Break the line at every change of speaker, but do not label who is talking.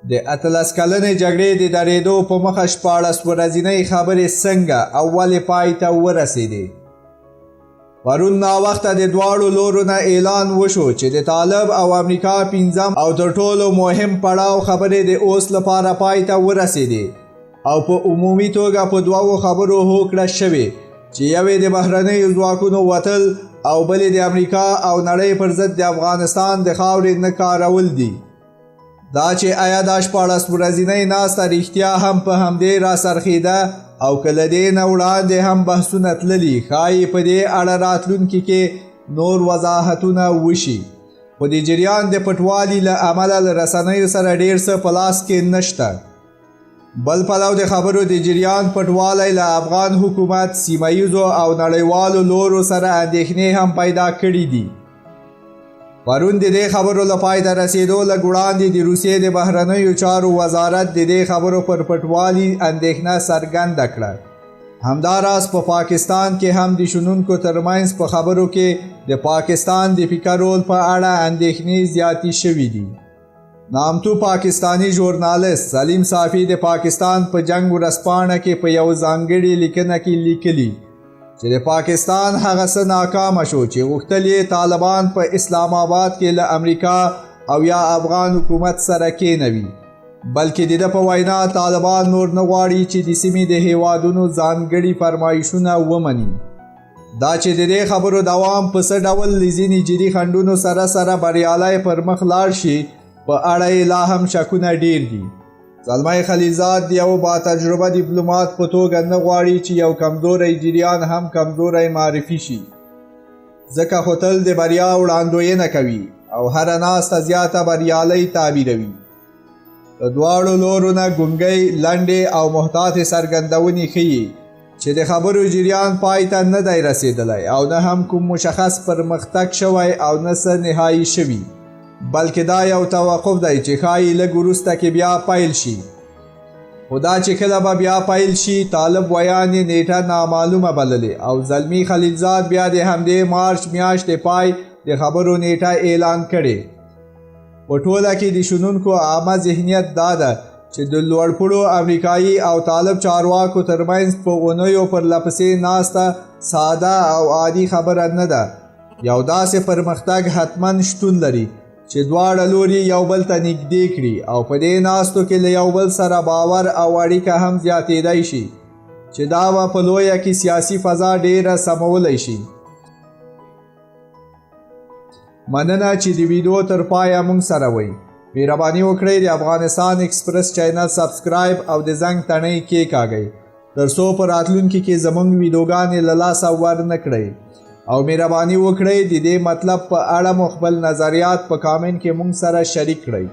د 18 کلنې جګړې د درېدو په مخه 14 ورځنۍ خبرې څنګه او ولې پای ته ورسېدې؟ پرون ناوخته د دواړو لورو نه اعلان وشو چې د طالب او امریکا 5م او تر ټولو مهم پړاو خبرې د اوس لپاره پای ته ورسېدې او په عمومي توګه په دوو خبرو هوکړه شوې چې یوې د بهرنیو ځواکونو وتل او بلې د امریکا او نړۍ پر ضد د افغانستان د خاورې نه کارول دي. دا چې آیا دا 14 ورځنۍ ناسته رښتیا هم په همدې راڅرخېده او که له دې نه وړاندې هم بحثونه تللي ښایي په دې اړه راتلونکي کې نور وضاحتونه وشي. خو د جریان د پټوالي له امله له رسنیو سره ډېر څه په لاس کې نشته. بل پلو د خبرو د جریان پټوالی له افغان حکومت سیمه ییزو او نړیوالو لورو سره اندېښنې هم پیدا کړي دي. پرون د دې خبرو له پای ته رسېدو لږ وړاندې د روسیې د بهرنیو چارو وزارت د دې خبرو پر پټوالي اندېښنه څرګنده کړه. همداراز په پاکستان کې هم د شنونکو ترمنځ په خبرو کې د پاکستان د فکر رول په اړه اندېښنې زیاتې شوې دي. نامتو پاکستانی ژورنالست سلیم صافي د پاکستان په جنگ ورځپاڼه کې په یو ځانګړي لیکنه کې لیکلي چې د پاکستان هغه څه ناکامه شو چې غوښتل یې طالبان په اسلام آباد کې له امریکا او یا افغان حکومت سره کېنوي، بلکې د ده په وینا طالبان نور نه غواړي چې د سیمې د هیوادونو ځانګړي فرمایشونه ومني. دا چې د دې خبرو دوام په څه ډول له ځینې جدي خنډونو سره سره بریالی پر مخ لاړ شي په اړه یې لا هم شکونه ډیر دي. زلمی خلیلزاد د یو با تجربه ډیپلومات په توګه نه غواړي چې یو کمزوری جریان هم کمزوری معرفي شي، ځکه خو تل د بریا وړاندوینه کوي او هره ناسته زیاته بریالی تعبیروي. د دواړو لورو نه ګونګۍ، لنډې او محتاطې څرګندونې ښیي چې د خبرو جریان پای ته نه دی رسېدلی او نه هم کوم مشخص پرمختګ شوی او نه څه نهایي شوي، بلکې دا یو توقف دی چې ښایي لږ وروسته کې بیا پیل شي. خو دا چې کله به بیا پیل شي طالب ویان یې نیټه نامعلومه بللې او زلمی خلیلزاد بیا د همدې مارچ میاشتې پای د خبرو نیټه اعلان کړې. په ټوله کې د شنونکو عامه ذهنیت دا ده چې د لوړپوړو امریکایي او طالب چارواکو ترمنځ په اونیو پرلپسې ناسته ساده او عادي خبره نه ده. یو داسې پرمختګ حتما شتون لري چې دواړه لوري یو بل ته نږدې کړي او په دې ناستو کې له یو بل سره باور او اړیکه هم زیاتېدی شي چې دا به په لویه کې سیاسي فضا ډیره سمولی شي. مننه چې د ویډیو تر پایه موږ سره وئ. مهرباني وکړئ د افغانستان ایکسپریس چینل سبسکرایب او د زنګ تڼۍ کېکاږئ تر څو په راتلونکي کې زموږ ویډیوګانې له لاسه ورنه کړئ. او مهرباني وکړئ د دې مطلب په اړه مو خپل نظریات په کامنټ کې موږ سره شریک کړئ.